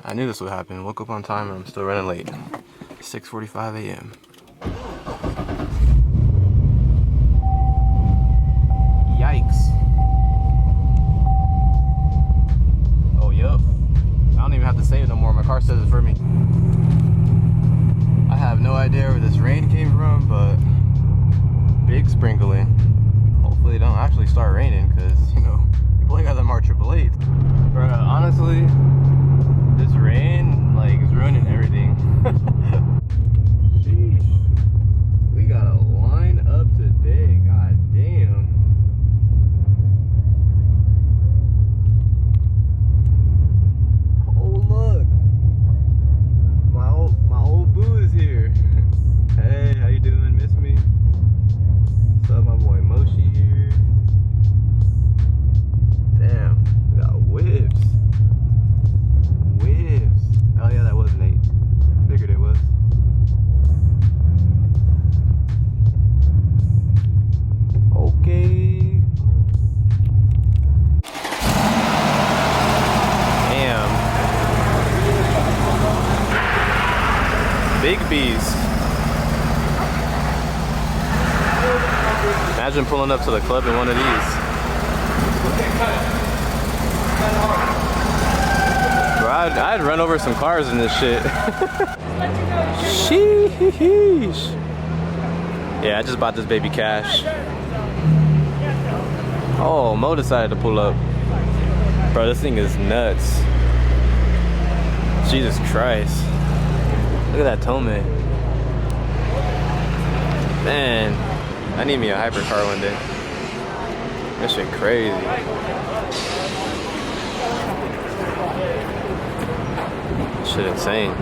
I knew this would happen. Woke up on time and I'm still running late. 6:45 a.m. Yikes. Oh, yup. I don't even have to say it no more. My car says it for me. I have no idea where this rain came from, but big sprinkling. Hopefully it don't actually start raining, because, you know, people ain't got them R888. Bruh, honestly, this rain, like, is ruining everything. Sheesh. We got a line up today, god damn. Oh, look. My old boo is here. Hey, how you doing? Miss me? What's up, my boy Moshi here? Damn, we got whips. Whips. Oh yeah, that was Nate. Figured it was. Okay. Damn. Big beast. Imagine pulling up to the club in one of these. Bro, I'd run over some cars in this shit. Sheesh. Yeah, I just bought this baby cash. Oh, Mo decided to pull up. Bro, this thing is nuts. Jesus Christ. Look at that Tome. Man, I need me a hypercar one day. That shit crazy. Shit insane.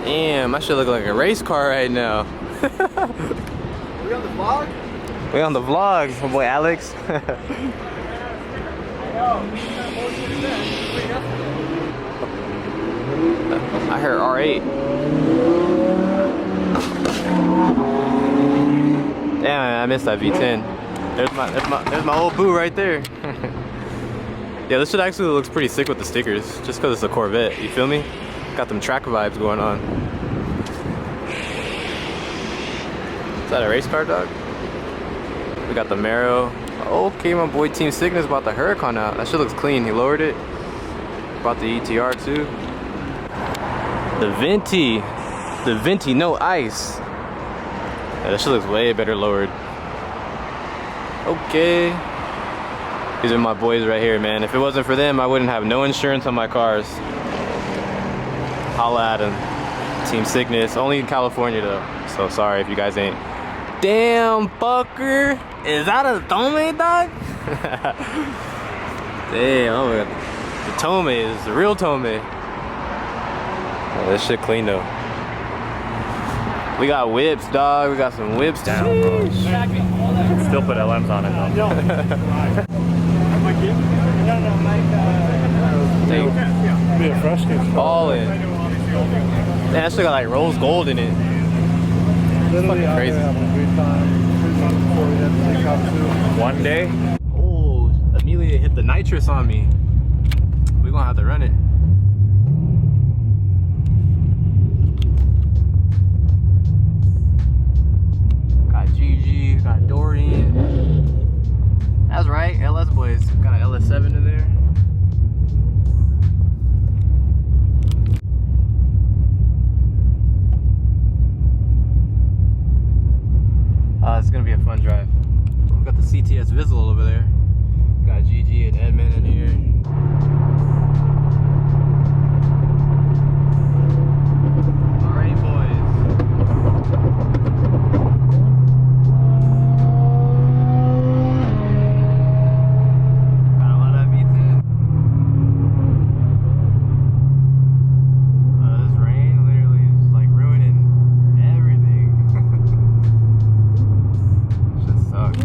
Damn, my shit look like a race car right now. We on the vlog? We on the vlog, my boy Alex. I heard R8. Damn, I missed that V10. There's my old boo right there. Yeah, this shit actually looks pretty sick with the stickers, just because it's a Corvette. You feel me? Got them track vibes going on. Is that a race car, dog? We got the Marrow. Okay, my boy Team Cygnus bought the Huracan out. That shit looks clean. He lowered it. Bought the ETR too. The Venti, no ice. Yeah, that shit looks way better lowered. Okay. These are my boys right here, man. If it wasn't for them, I wouldn't have no insurance on my cars. Holla at them. Team Cygnus, only in California though. So sorry if you guys ain't. Damn, fucker. Is that a Tome, dog? Damn, oh my god. The Tome is the real Tome. Oh, this shit clean though. We got whips, dog. We got some whips down, bro. Still put LMs on it though. Be a fresh kid. Ballin'. Man, that shit got like rose gold in it. Literally fucking crazy. having a great time. 3 months before we had to take Havasu. One day. Oh, Amelia hit the nitrous on me. We're gonna have to run it. Got GG, got Dorian. That's right, LS boys. Got an LS7 in there. It's gonna be a fun drive. We got the CTS Visual over there. Got GG and Edmund in here. Alright, boys. Got a lot of V10. This rain literally is just like ruining everything. Shit sucks.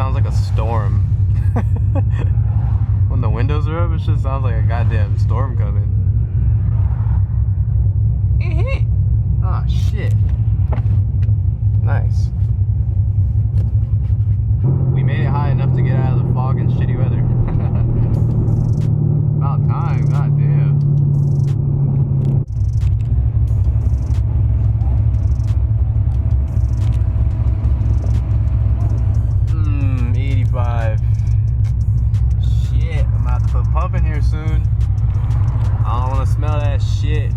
sounds like a storm. When the windows are up, it just sounds like a goddamn storm coming. Oh shit. Nice. We made it high enough to get out of the fog and shitty weather. About time, goddamn. 85. Shit, I'm about to put pump in here soon. I don't want to smell that shit.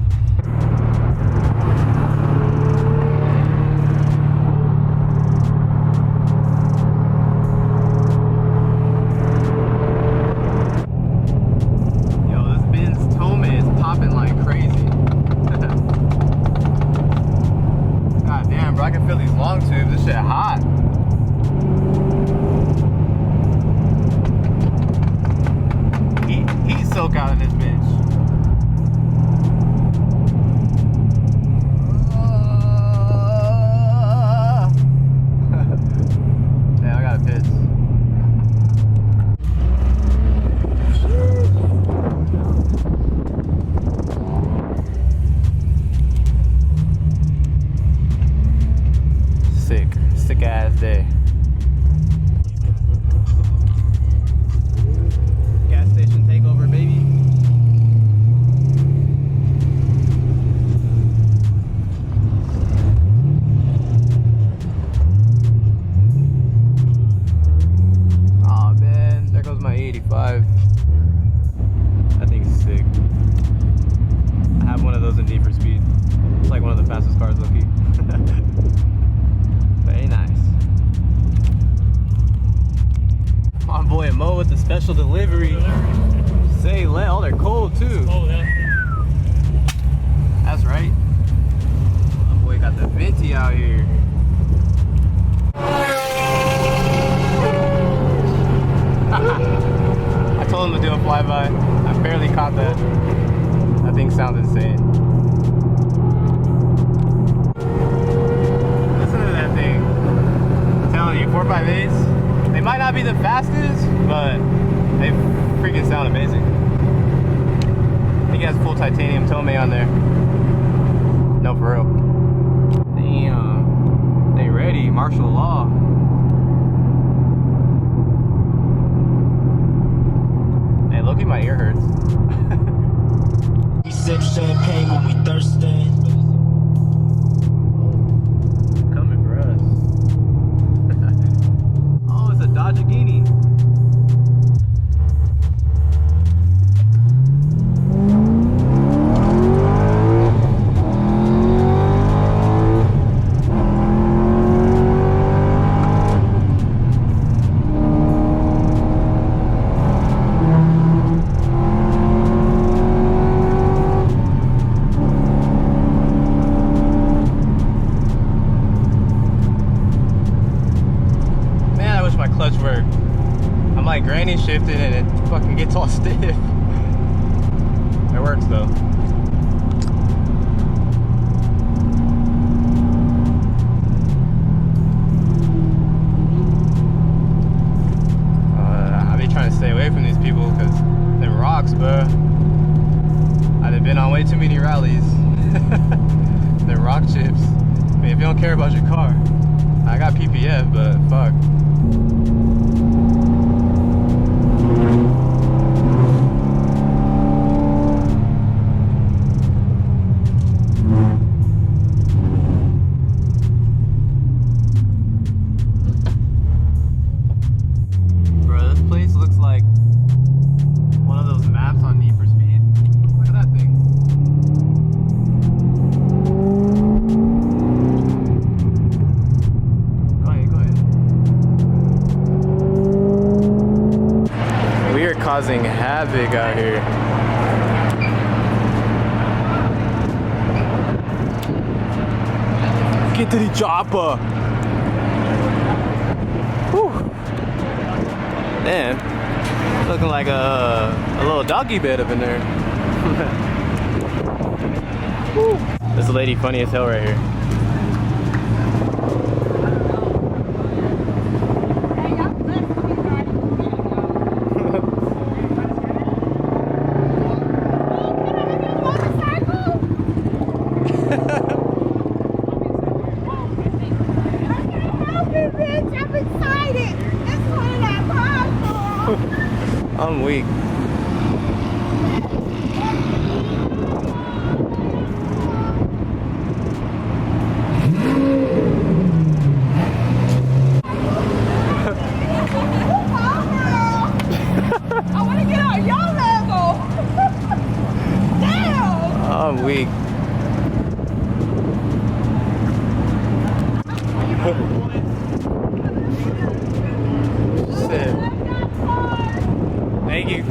I can feel these long tubes. This shit hot. Heat soak out in this bitch. Damn, I gotta piss. Sick ass day. Gas station takeover, baby. Aw, man, there goes my 85. That thing's sick. I have one of those in Need for Speed. It's like one of the fastest cars, low-key. Very nice. My boy Mo with the special delivery. Say let. Oh, they're cold too. Oh, yeah. That's right. My boy got the venti out here. I told him to do a flyby. I barely caught that. That thing sounds insane. You 458s, they might not be the fastest, but they freaking sound amazing. I think he has full titanium Tomei on there. No, for real. Damn, they ready, martial law. Hey, look at my ear hurts. We sip champagne when we thirsty. Dodge a Guinea. Clutch work. I'm like granny shifting and it fucking gets all stiff. It works though. I be trying to stay away from these people because them rocks, bruh. I've been on way too many rallies. Them rock chips. I mean, if you don't care about your car, I got PPF, but fuck. Causing havoc out here. Get to the chopper. Whew. Damn, looking like a little doggy bed up in there. This lady funny as hell right here. I'm weak. I want to get on your level. Damn. I'm weak. Shit. Thank you.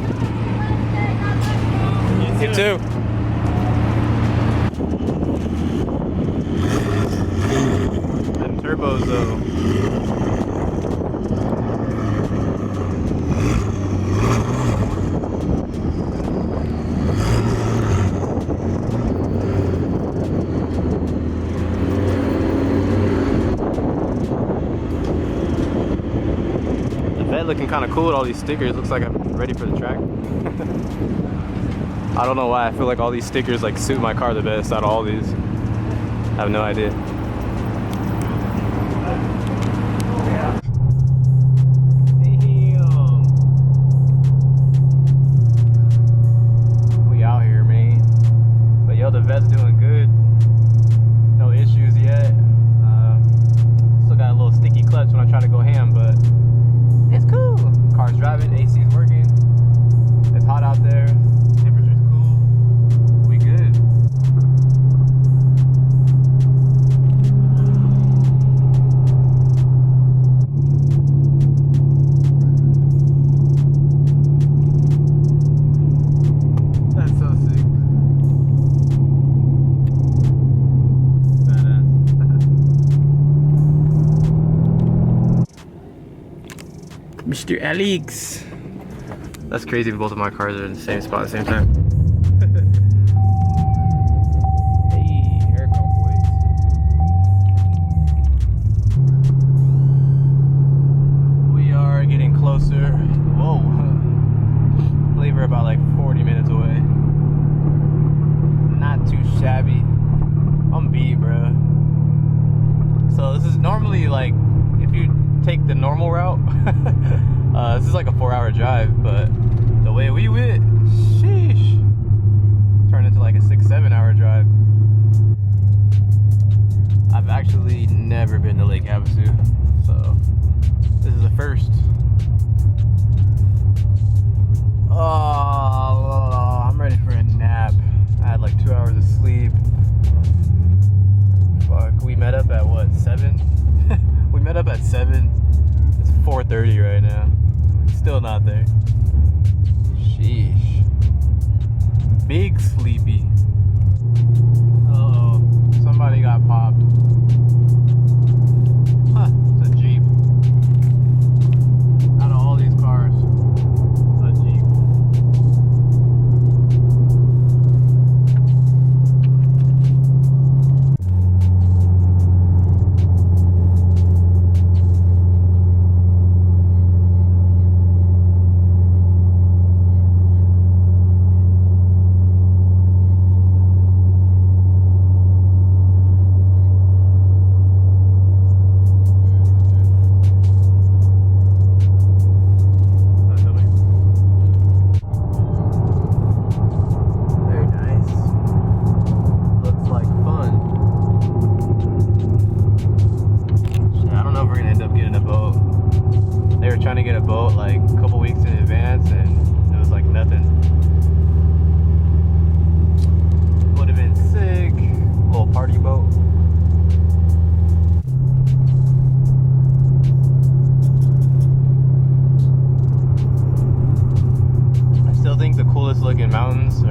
You too. Them turbos though. Looking kind of cool with all these stickers. Looks like I'm ready for the track. I don't know why I feel like all these stickers like suit my car the best out of all these. I have no idea. Damn. We out here, man. But yo, the vet's doing good. No issues yet. Still got a little sticky clutch when I try to go ham, but it's cool. Car's driving, AC's working. It's hot out there. Temperature's cool. We good. That's so sick. Mr. Alex. That's crazy if both of my cars are in the same spot at the same time. Hey, air convoys. We are getting closer. Whoa. I believe we're about like 40 minutes away. Not too shabby. I'm beat, bro. So this is normally like, if you take the normal route, this is like a 4-hour drive, but the way we went, sheesh, turned into like a 6-7 hour drive. I've actually never been to Lake Havasu, so this is a first. Oh, I'm ready for a nap. I had like 2 hours of sleep. Fuck, we met up at what, 7? We met up at 7. It's 4:30 right now. Still not there. Sheesh. Big sleepy. Uh-oh. Somebody got popped. Huh, it's a Jeep. Out of all these cars, a Jeep. Trying to get a boat like a couple weeks in advance, and it was like nothing. Would have been sick. Little party boat. I still think the coolest looking mountains is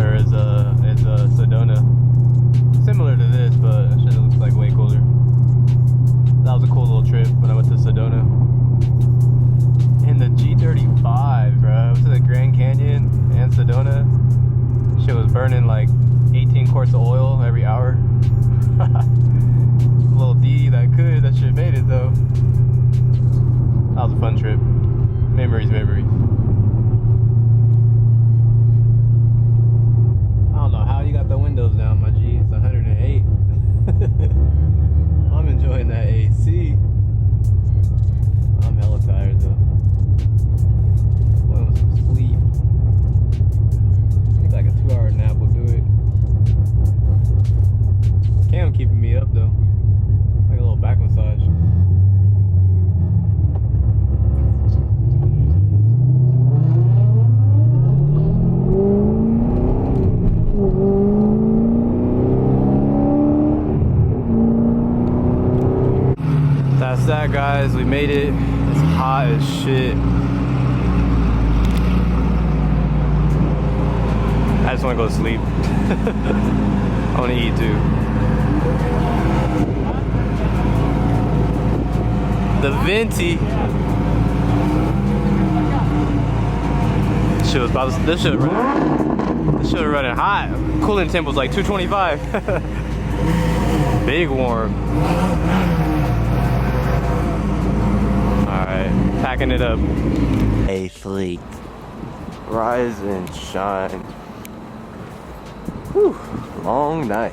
Sedona. Similar to this, but it looks like way cooler. That was a cool little trip when I went to Sedona. In the G35, bro. I went to the Grand Canyon and Sedona. Shit was burning like 18 quarts of oil every hour. Little D that could, that shit made it though. That was a fun trip. Memories, memories. I don't know how you got the windows down, my G. It's 108. I'm enjoying that AC. I'm hella tired though. made it. It's hot as shit. I just want to go to sleep. I want to eat too. The venti. Shit was about to, this shit was running hot. Cooling temp was like 225. Big warm. Alright, packing it up. A fleet. Rise and shine. Whew, long night.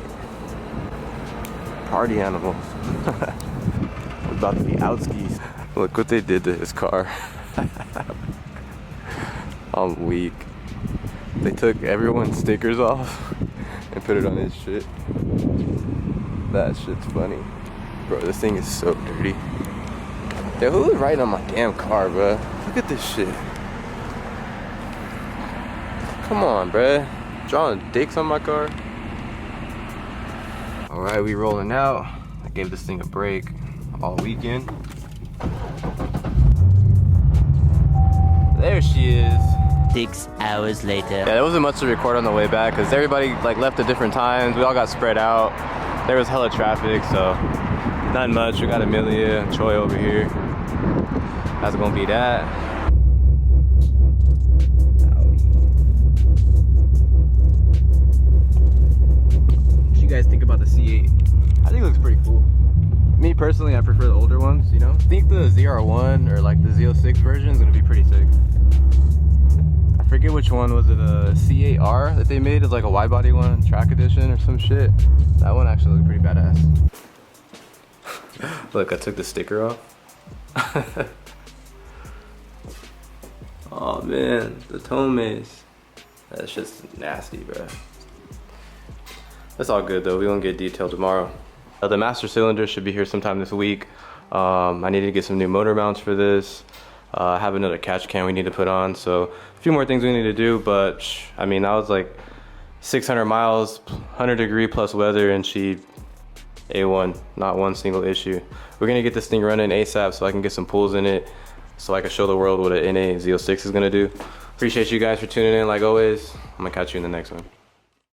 Party animals. We're about to be outskis. Look what they did to his car. I'm weak. They took everyone's stickers off and put it on his shit. That shit's funny. Bro, this thing is so dirty. Yo, who was riding on my damn car, bro? Look at this shit. Come on, bruh. Drawing dicks on my car. Alright, we rolling out. I gave this thing a break all weekend. There she is. 6 hours later. Yeah, there wasn't much to record on the way back because everybody like left at different times. We all got spread out. There was hella traffic, so not much. We got Amelia and Troy over here. How's it gonna be that? What you guys think about the C8? I think it looks pretty cool. Me personally, I prefer the older ones, you know? I think the ZR1 or like the Z06 version is gonna be pretty sick. I forget which one was it, a C8R that they made as like a wide body one, track edition or some shit. That one actually looked pretty badass. Look, I took the sticker off. Oh man, the Tomes. That's just nasty, bro. That's all good though, we won't get detailed tomorrow. The master cylinder should be here sometime this week. I need to get some new motor mounts for this. I have another catch can we need to put on, so a few more things we need to do, but I mean, that was like 600 miles, 100-degree plus weather, and she A1, not one single issue. We're gonna get this thing running ASAP so I can get some pulls in it, so I can show the world what an NA Z06 is gonna do. Appreciate you guys for tuning in like always. I'm gonna catch you in the next one.